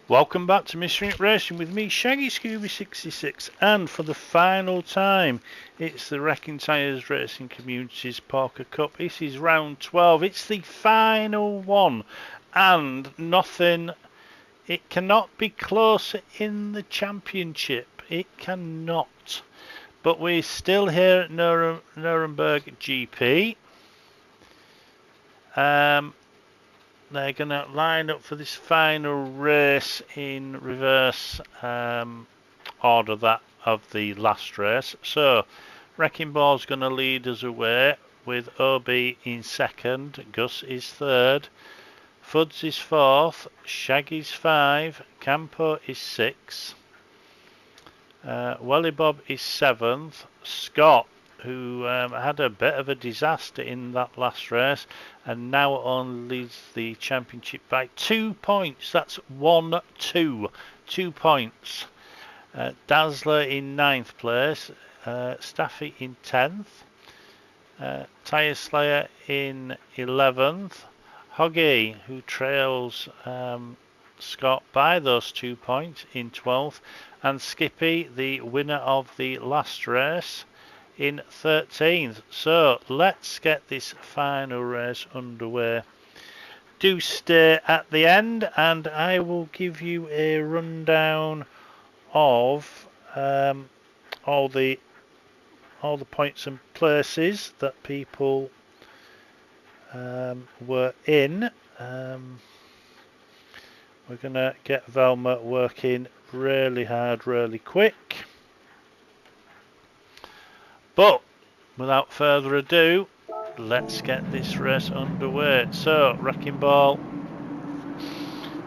Welcome back to Mystery Racing with me, Shaggy Scooby66, and for the final time, it's the Wrecking Tyres Racing Community's Porka Cup. This is round 12. It's the final one, and nothing. It cannot be closer in the championship. It cannot. But we're still here at Nuremberg GP. They're going to line up for this final race in reverse order that of the last race. So, Wrecking Ball's going to lead us away with OB in second, Gus is third, Fuds is fourth, Shaggy's 5, Campo is 6, Welly Bob is 7th, Scott, who had a bit of a disaster in that last race and now only leads the championship by 2 points. That's 1-2. 2 points. Dazzler in 9th place. Staffy in 10th. Tyre Slayer in 11th. Hoggy, who trails Scott by those 2 points, in 12th. And Skippy, the winner of the last race, in 13th. So let's get this final race underway. Do stay at the end and I will give you a rundown of all the points and places that people were in. We're gonna get Velma working really hard, really quick. But without further ado, let's get this race underway. So, Wrecking Ball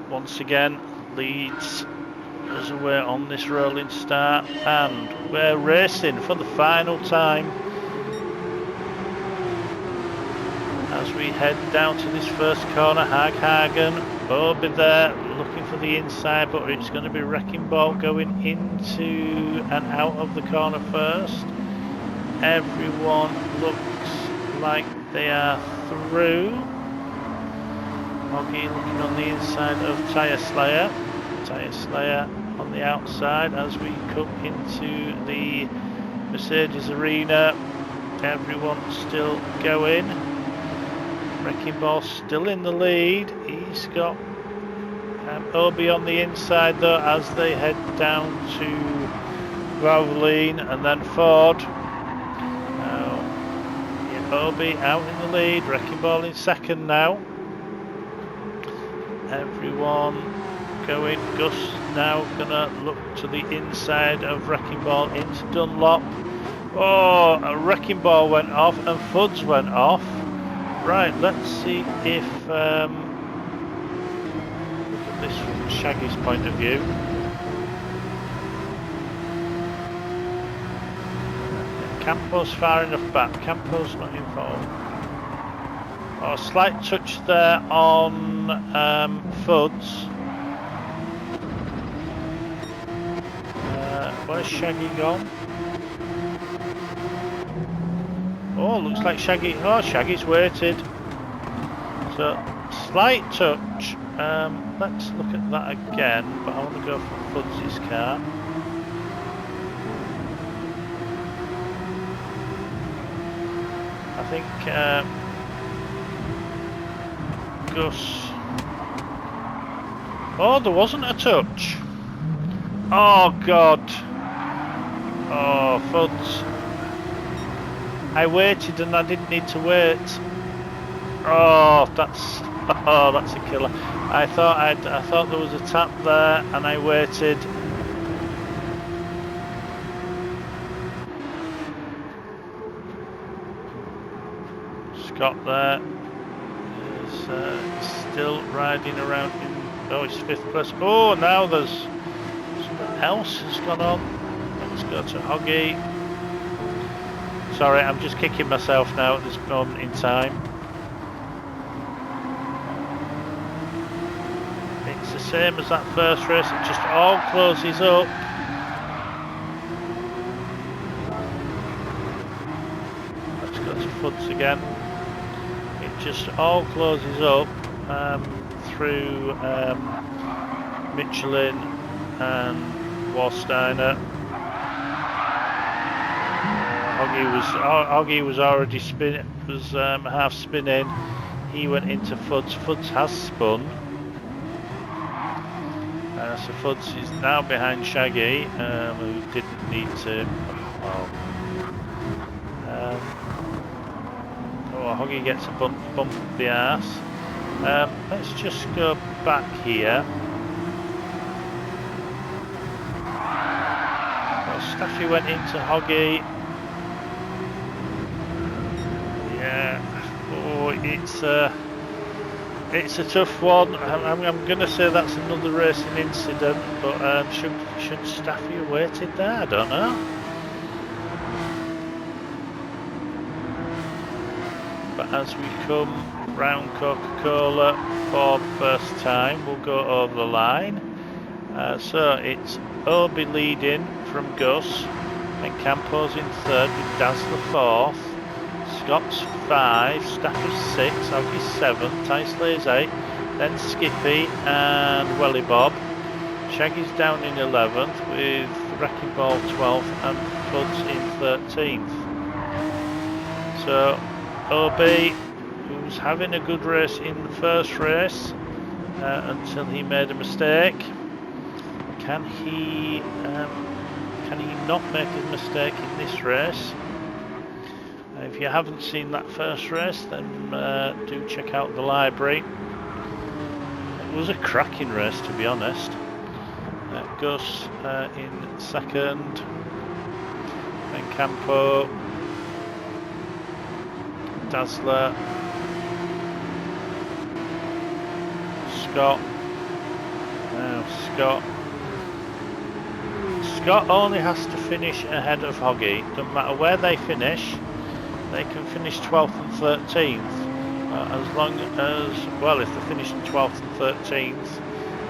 once again leads us away on this rolling start, and we're racing for the final time as we head down to this first corner. Haghagen will be there looking for the inside, but it's going to be Wrecking Ball going into and out of the corner first. Everyone looks like they are through. Hoggy looking on the inside of Tyre Slayer. Tyre Slayer on the outside as we come into the Mercedes arena. Everyone still going. Wrecking Ball still in the lead. He's got Obi on the inside though as they head down to Valvoline and then Ford. Obi out in the lead, Wrecking Ball in second now. Everyone going. Gus now gonna look to the inside of Wrecking Ball into Dunlop. Oh, a Wrecking Ball went off and Fuds went off. Right, let's see if look at this from Shaggy's point of view. Campo's far enough back. Campo's not involved. Oh, slight touch there on Fuds. Where's Shaggy gone? Oh, looks like Shaggy. Oh, Shaggy's waited. So, slight touch. Let's look at that again, but I want to go for Fuds' car. I think Gus. Oh, there wasn't a touch. Oh God. Oh, Fuds. I waited and I didn't need to wait. Oh, that's a killer. I thought there was a tap there and I waited. Scott there is still riding around in, oh, it's 5th place. Oh, now there's something else has gone on. Let's go to Hoggy. Sorry, I'm just kicking myself now at this moment in time. It's the same as that first race, it just all closes up. Let's go to Fuds again. It just all closes up through Michelin and Warsteiner. Hoggy was already half spinning. He went into Fuds. Fuds has spun. So Fuds is now behind Shaggy, who didn't need to. Hoggy gets a bump up the arse. Let's just go back here. Staffy went into Hoggy. Yeah. Oh, it's a tough one. I'm going to say that's another racing incident, but should Staffy have waited there? I don't know. But as we come round Coca-Cola for the first time, we'll go over the line. So it's Obi leading from Gus, then Campo's in third with Dazzler fourth, Scott's 5, Staffy's 6, Hoggy's 7, Tysla's 8, then Skippy and Welly Bob. Shaggy's down in 11th with Wrecking Ball 12th and Fuds in 13th. So OB, who's having a good race in the first race until he made a mistake. Can he not make a mistake in this race? If you haven't seen that first race, then do check out the library. It was a cracking race, to be honest. Gus in second, then Campo, Dazzler, Scott. Now Scott only has to finish ahead of Hoggy. Doesn't matter where they finish, they can finish 12th and 13th. As long as, well, if they finish in 12th and 13th,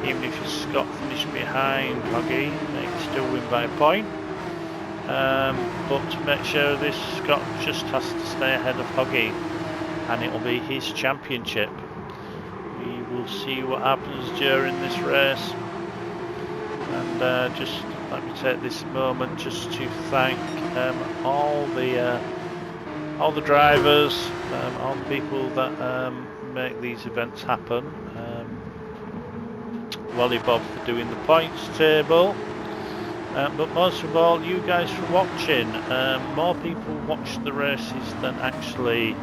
even if Scott finished behind Hoggy, they can still win by a point. But to make sure this, Scott just has to stay ahead of Hoggy, and it will be his championship. We will see what happens during this race. And just let me take this moment just to thank all the drivers, all the people that make these events happen. Wally Bob for doing the points table, but most of all you guys for watching. More people watch the races than actually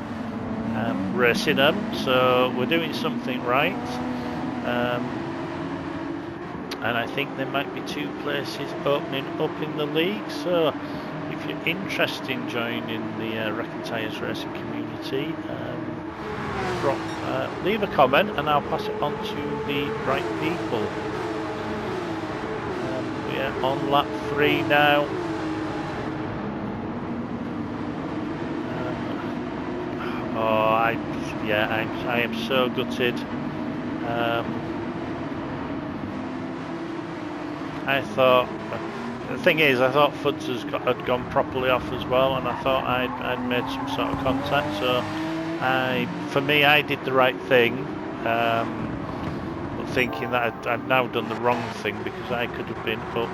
racing them, so we're doing something right. And I think there might be 2 places opening up in the league, so if you're interested in joining the Wrecking Tyres racing community, leave a comment and I'll pass it on to the right people. We are on lap 3 now. I am so gutted. I thought, the thing is, I thought Fuds had gone properly off as well, and I thought I'd made some sort of contact. So for me, I did the right thing, but thinking that I'd now done the wrong thing, because I could have been up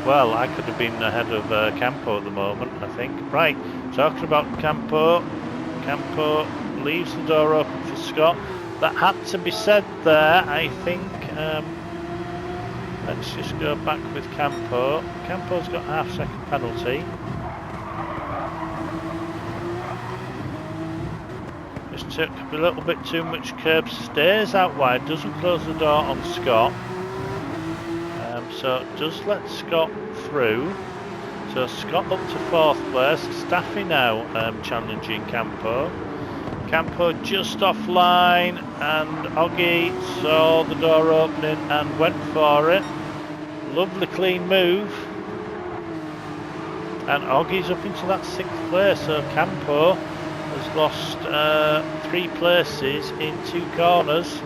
I could have been ahead of Campo at the moment, I think. Right, talking about Campo leaves the door open for Scott. That had to be said there, I think. Let's just go back with Campo. Campo's got half-second penalty. Just took a little bit too much curb, stays out wide, doesn't close the door on Scott. So just let Scott through. So Scott up to 4th place. Staffy now challenging Campo. Campo just offline, and Oggy saw the door opening and went for it. Lovely clean move. And Oggy's up into that 6th place, so Campo has lost 3 places in 2 corners.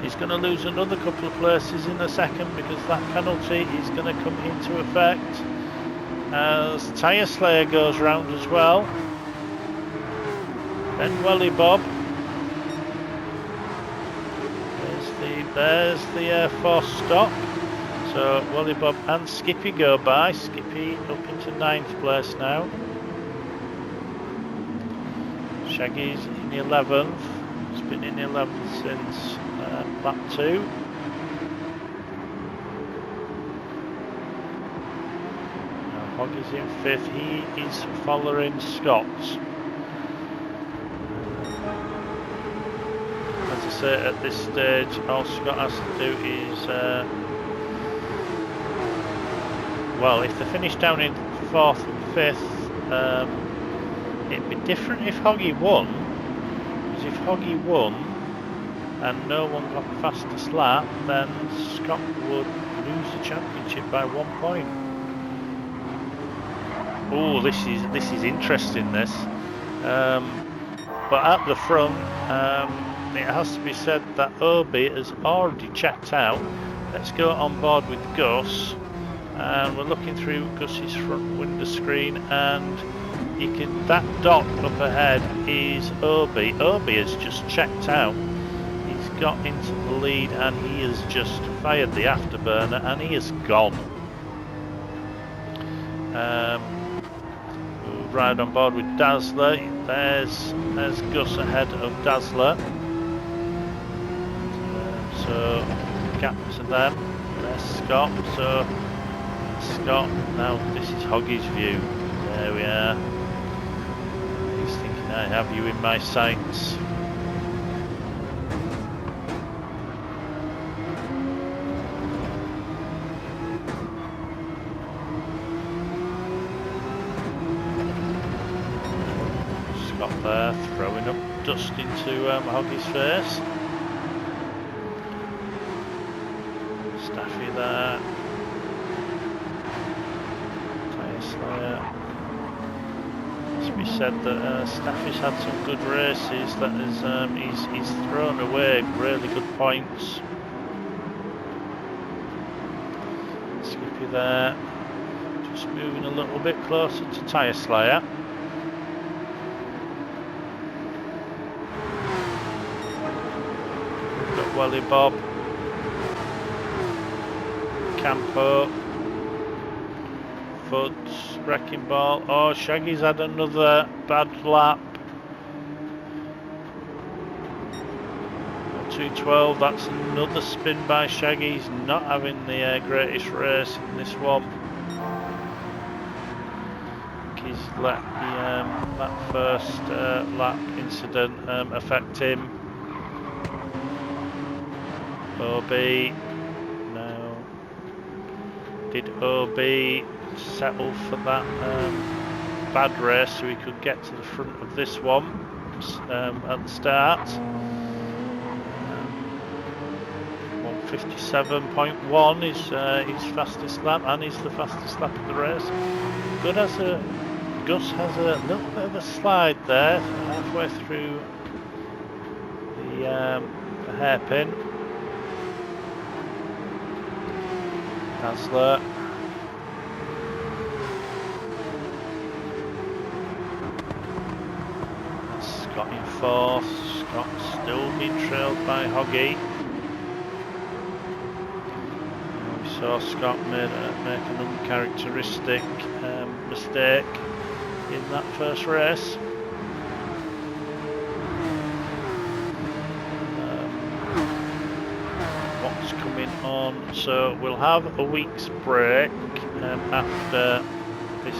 He's going to lose another couple of places in a second, because that penalty is going to come into effect as Tyre Slayer goes round as well. Then Welly Bob there's the forced stop. So Wally Bob and Skippy go by. Skippy up into 9th place now. Shaggy's in the 11th. He's been in the 11th since lap 2. Now Hoggy's in 5th. He is following Scott. As I say, at this stage, all Scott has to do is, well, if they finish down in 4th and 5th, it'd be different if Hoggy won. Because if Hoggy won and no one got the fastest lap, then Scott would lose the championship by 1 point. Oh, this is interesting. This, but at the front, it has to be said that Obi has already checked out. Let's go on board with Gus, and we're looking through Gus's front window screen, and you can, that dot up ahead is Obi. Obi has just checked out. He's got into the lead and he has just fired the afterburner and he is gone. We'll ride on board with Dazzler. There's Gus ahead of Dazzler. So gap to them. There's Scott. So Scott, now this is Hoggy's view. There we are. He's thinking, I have you in my sights. Scott there, throwing up dust into Hoggy's face. Staffy there. Must be said that Staffy's had some good races. That is, he's thrown away really good points. Skippy there, just moving a little bit closer to Tyre Slayer. We've got Wally Bob, Campo, Fudds, Wrecking Ball. Oh, Shaggy's had another bad lap. 212, that's another spin by Shaggy. He's not having the greatest race in this one. He's let that first lap incident affect him. OB, no. Did OB settle for that bad race so he could get to the front of this one at the start? 157.1 is his fastest lap, and he's the fastest lap of the race. Gus has a little bit of a slide there, halfway through the hairpin. Dazzler. Scott in 4th. Scott still being trailed by Hoggy. We saw Scott make an uncharacteristic mistake in that first race. What's coming on? So we'll have a week's break after this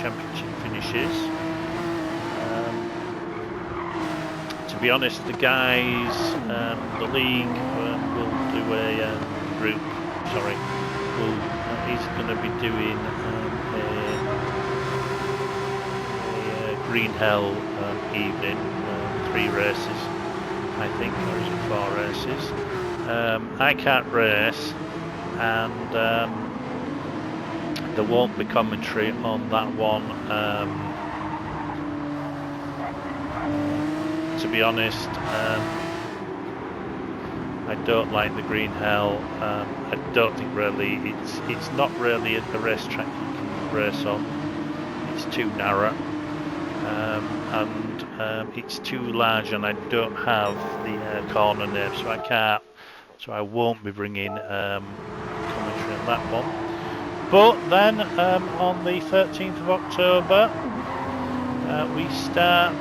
championship finishes. To be honest, the guys, the league will do a group. Sorry, he's going to be doing a Green Hell evening, 3 races, I think, or is it 4 races? I can't race, and there won't be commentary on that one. To be honest, I don't like the Green Hell. I don't think really it's not really a racetrack you can race on. It's too narrow, and it's too large, and I don't have the corner nib, so I can't so I won't be bringing commentary on that one. But then on the 13th of October we start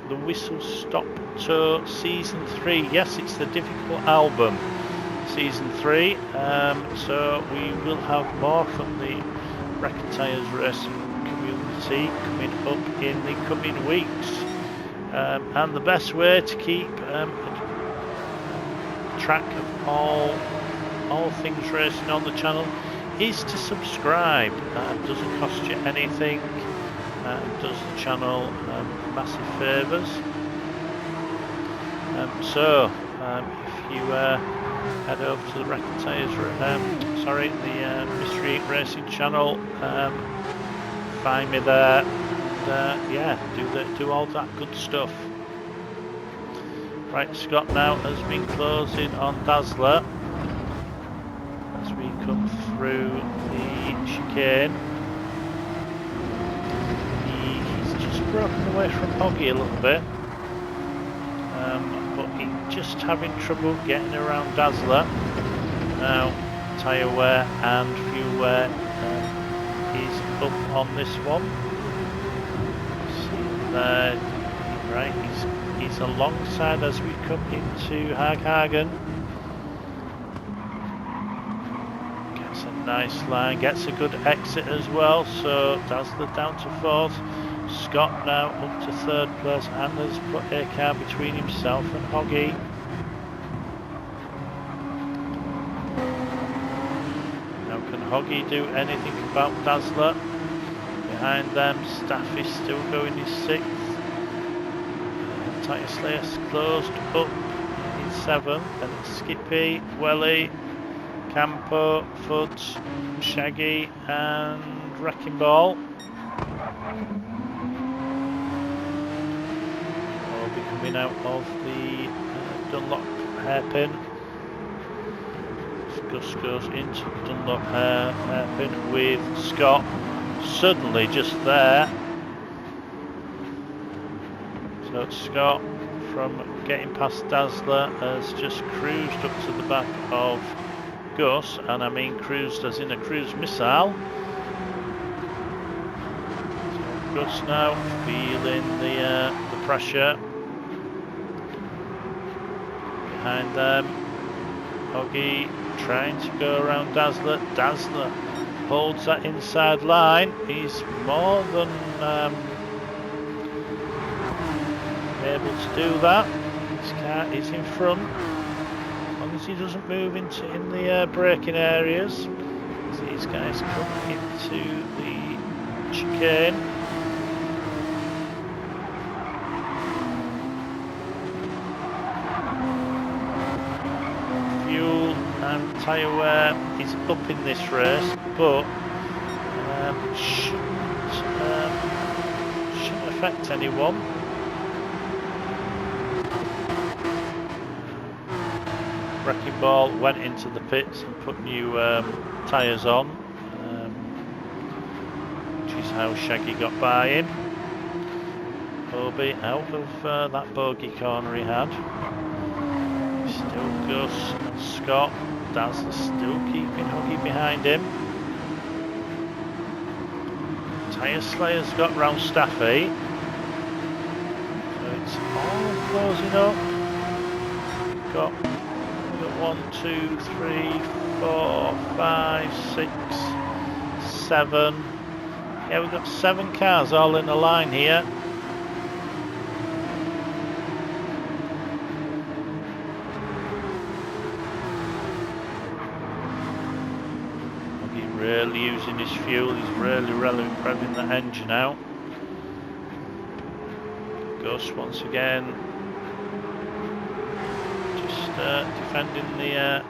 the Whistle Stop Tour Season 3. Yes, it's the difficult album, Season 3. So we will have more from the Record Tyres Racing community coming up in the coming weeks. And the best way to keep track of all things racing on the channel is to subscribe. It doesn't cost you anything. It does the channel massive favours. So if you head over to the Record Tyres, the Mystery Racing channel, find me there. And, yeah, do all that good stuff. Right, Scott now has been closing on Dazzler as we come through the chicane. He's just broken away from Hoggy a little bit, but he's just having trouble getting around Dazzler. Now, tyre wear and fuel wear is up on this one. See there, right, he's alongside as we come into Haghagen. Gets a nice line, gets a good exit as well, so Dazzler down to 4th. Scott now up to 3rd place and has put a car between himself and Hoggy. Now can Hoggy do anything about Dazzler? Behind them, Staffy still going in 6th. Tyre Slayer's closed up in 7th, then it's Skippy, Welly, Campo, Fudge, Shaggy and Wrecking Ball. We'll be coming out of the Dunlop hairpin. Gus goes into the Dunlop hairpin with Scott suddenly just there. So Scott, from getting past Dazzler, has just cruised up to the back of Gus, and I mean cruised as in a cruise missile. So Gus now feeling the pressure. Behind them, Hoggy trying to go around Dazzler. Dazzler holds that inside line. He's more than able to do that. His car is in front, as long as he doesn't move in the braking areas. As these guys come into the chicane. Fuel and tyre wear is up in this race, but shouldn't affect anyone. Wrecking Ball went into the pits and put new tyres on, which is how Shaggy got by him. Obi out of that bogey corner he had. Still Gus and Scott. Dazzler still keeping Hoggy behind him. Tyre Slayer's got round Staffy. So it's all closing up. Got 1, 2, 3, 4, 5, 6, 7. Yeah, we've got 7 cars all in a line here. He's really using his fuel. He's really revving the engine out. Gus once again. Defending the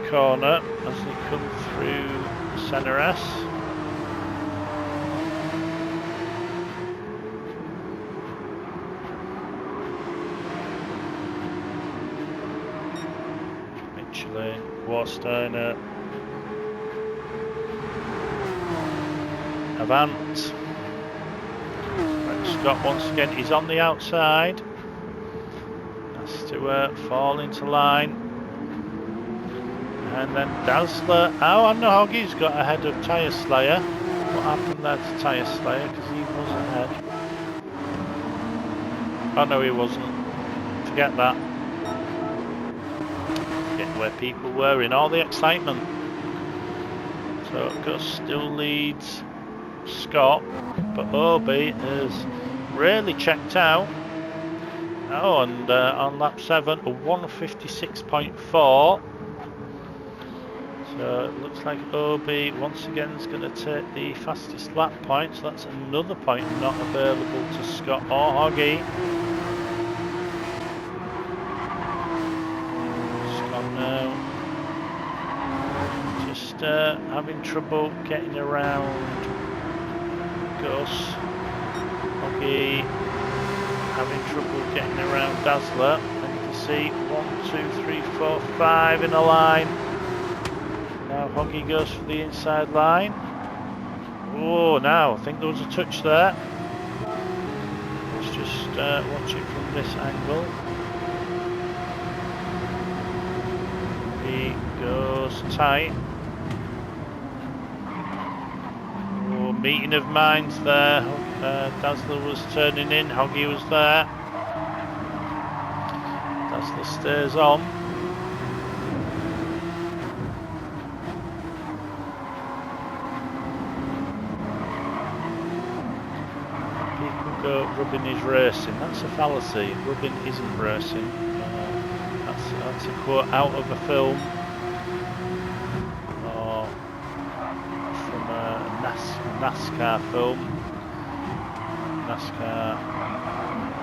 corner as they come through Centre S. Mitchell, Warsteiner, Avant. Right, Scott once again, he's on the outside. Stewart fall into line. And then Dazzler. Oh, and Hoggy's got ahead of Tyre Slayer. What happened there to Tyre Slayer? Because he was ahead. Oh no, he wasn't. Forget that. Forget where people were in all the excitement. So Gus still leads Scott, but Obi has really checked out. Oh, and on lap 7, a 156.4. So it looks like Obi once again is going to take the fastest lap point. So that's another point not available to Scott or Hoggy. Scott now just having trouble getting around Gus. Hoggy having trouble getting around Dazzler. And you can see 1, 2, 3, 4, 5 in a line. Now Hoggy goes for the inside line. Oh, now I think there was a touch there. Let's just watch it from this angle. He goes tight. Oh, meeting of minds there. Dazzler was turning in, Hoggy was there. Dazzler stays on. Rubbing is racing. That's a fallacy. Rubbing isn't racing. That's a quote out of a film or from a NASCAR film. NASCAR,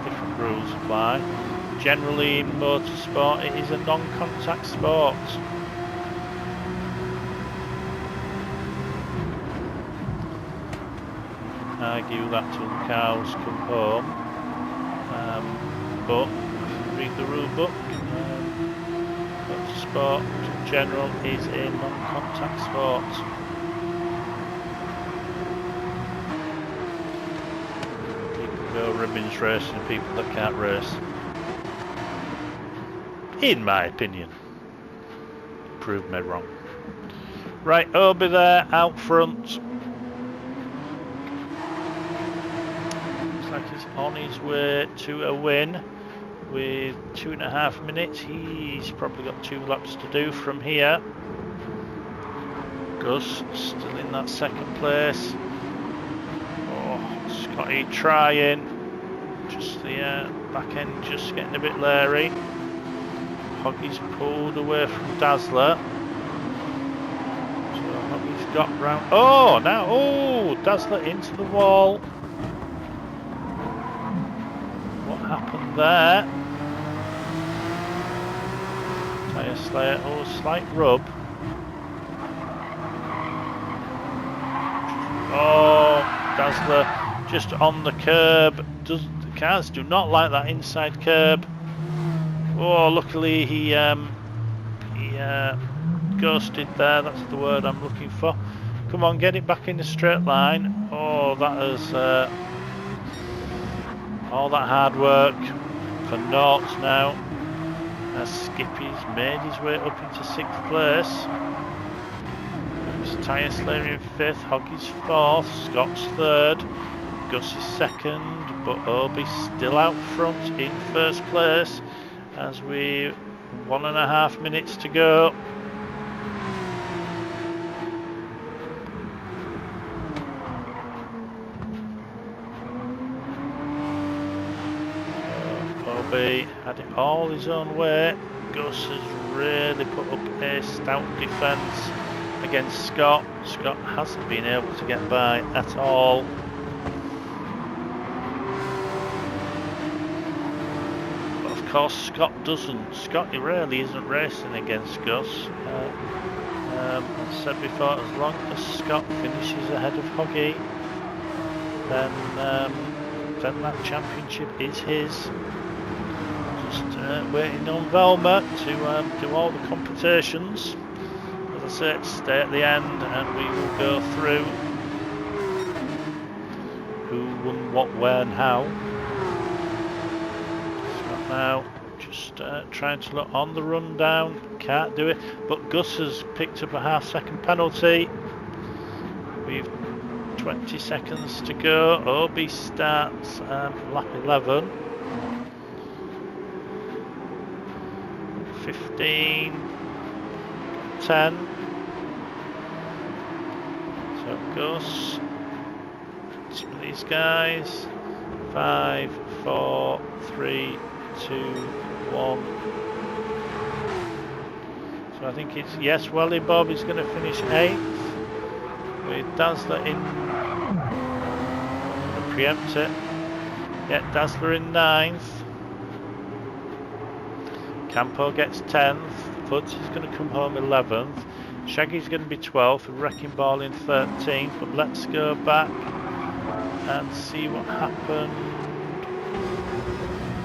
different rules apply. Generally in motorsport it is a non-contact sport. Argue that till the cows come home, but if you read the rule book, motorsport in general is a non-contact sport. People go ribbons racing and people that can't race, in my opinion. Prove me wrong. Right, Obi there out front. Like he's on his way to a win with 2.5 minutes. He's probably got 2 laps to do from here. Gus still in that second place. Oh, Scotty trying. Just the back end just getting a bit leery. Hoggy's pulled away from Dazzler. So Hoggy's got round. Oh, now, oh, Dazzler into the wall. Happened there. Tyre Slayer, oh, slight rub. Oh, Dazzler just on the curb. The cars do not like that inside curb. Oh, luckily he ghosted there. That's the word I'm looking for. Come on, get it back in the straight line. Oh, that is. All that hard work for naught now, as Skippy's made his way up into 6th place. It's Tyre Slayer in 5th, Hoggy's 4th, Scott's 3rd, Gus is 2nd, but Obi's still out front in 1st place as we 1.5 minutes to go. Had it all his own way. Gus has really put up a stout defence against Scott. Scott hasn't been able to get by at all. But of course Scott doesn't. Scott really isn't racing against Gus. I said before, as long as Scott finishes ahead of Hoggy, then that championship is his. Waiting on Velma to do all the competitions. As I said, stay at the end and we will go through who won what, where and how. Scott now just just trying to look on the rundown. Can't do it. But Gus has picked up a half-second penalty. We've 20 seconds to go. Obi starts lap 11. 15. 10. So Gus. Some of these guys. 5, 4, 3, 2, 1. So I think it's, yes, Welly Bob is going to finish 8th. With Dazzler in, I'm going to preempt it. Yeah, Dazzler in 9th. Campo gets 10th. Fudge is going to come home 11th. Shaggy's going to be 12th. Wrecking Ball in 13th. But let's go back and see what happened.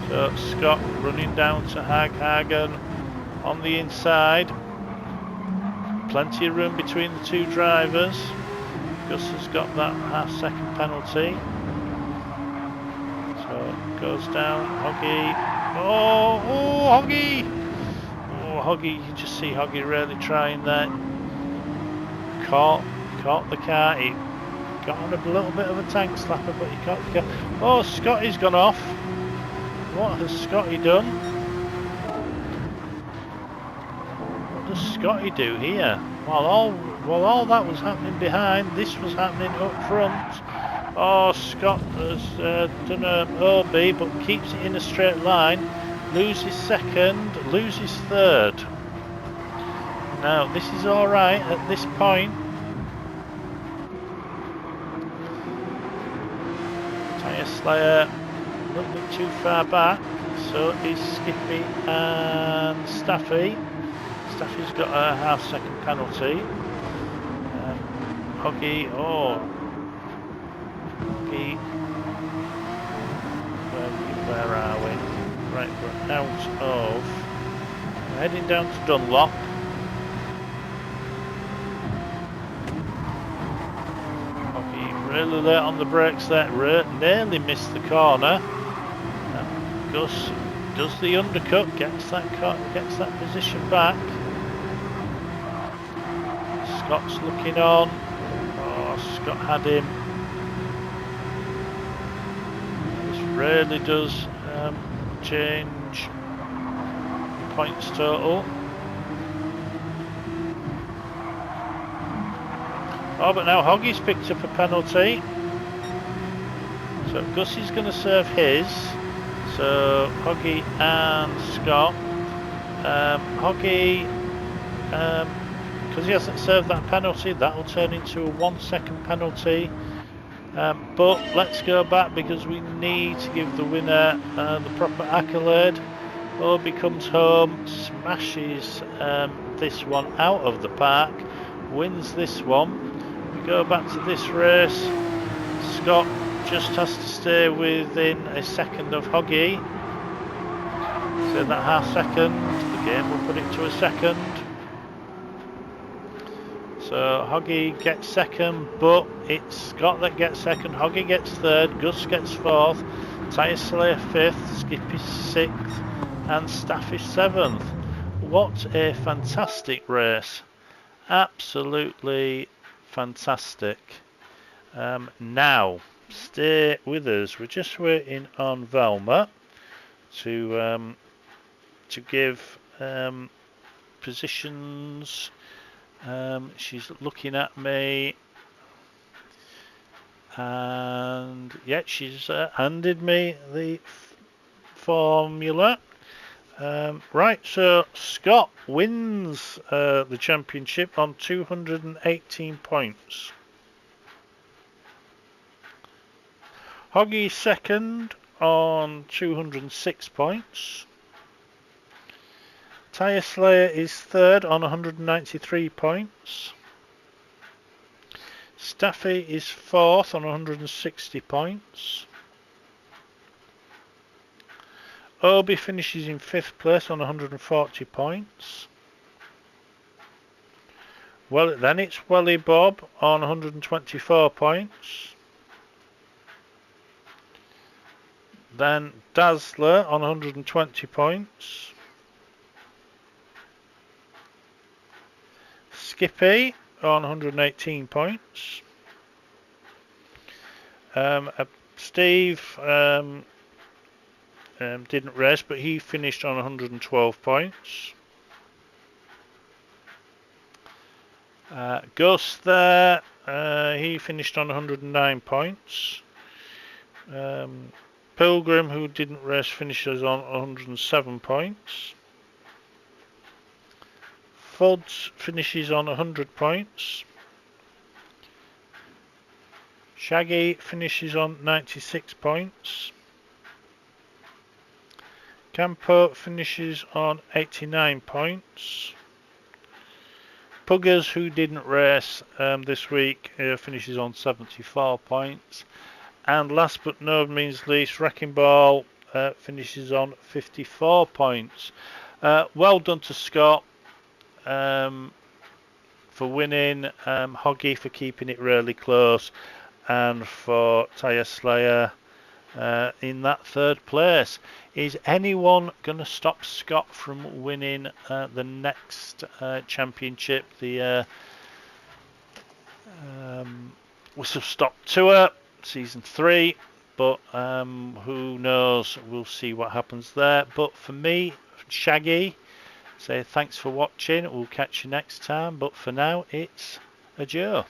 So Scott running down to Hagen on the inside. Plenty of room between the two drivers. Gus has got that half-second penalty. So goes down. Hoggy. Oh, Hoggy! Oh, Hoggy, you can just see Hoggy really trying there. Caught the car. He got on a little bit of a tank slapper, but he caught the car. Oh, Scotty's gone off. What has Scotty done? What does Scotty do here? While all that was happening behind, this was happening up front. Oh, Scott has done an OB, but keeps it in a straight line. Loses second, loses third. Now, this is alright at this point. Tyre Slayer a little bit too far back. So is Skippy and Staffy. Staffy's got a half-second penalty. Hoggy, Hoggy. Where are we? Right, we're out of. We're heading down to Dunlop. Hoggy really late on the brakes there. Nearly missed the corner. Gus does the undercut, gets that position back. Scott's looking on. Oh, Scott had him. This really does change points total. Oh, but now Hoggy's picked up a penalty. So Gus is going to serve his. So Hoggy and Scott. Hoggy, because he hasn't served that penalty, that will turn into a 1 second penalty. But let's go back because we need to give the winner the proper accolade. Obi comes home, smashes this one out of the park, wins this one. We go back to this race. Scott just has to stay within a second of Hoggy. So that half second, again we'll put it to a second. So Hoggy gets second, but it's Scott that gets second. Hoggy gets third, Gus gets fourth, Tyre Slayer fifth, Skippy sixth, and Staffy seventh. What a fantastic race! Absolutely fantastic. Now, stay with us. We're just waiting on Velma to give positions. She's looking at me, and yeah, she's handed me the formula. Right, so Scott wins the championship on 218 points. Hoggy second on 206 points. Tyre Slayer is third on 193 points. Staffy is fourth on 160 points. Obi finishes in fifth place on 140 points. Well, then it's Welly Bob on 124 points. Then Dazzler on 120 points. Skippy on 118 points. Steve didn't race, but he finished on 112 points. Gus there, he finished on 109 points. Pilgrim, who didn't race, finishes on 107 points. Fuds finishes on 100 points. Shaggy finishes on 96 points. Campo finishes on 89 points. Puggers, who didn't race this week, finishes on 74 points. And last but no means least, Wrecking Ball finishes on 54 points. Well done to Scott for winning, Hoggy for keeping it really close, and for Tyre Slayer in that third place. Is anyone going to stop Scott from winning the next championship, the Whistle Stop Tour Season 3? But who knows, we'll see what happens there. But for me, Shaggy, say thanks for watching. We'll catch you next time, but for now it's adieu.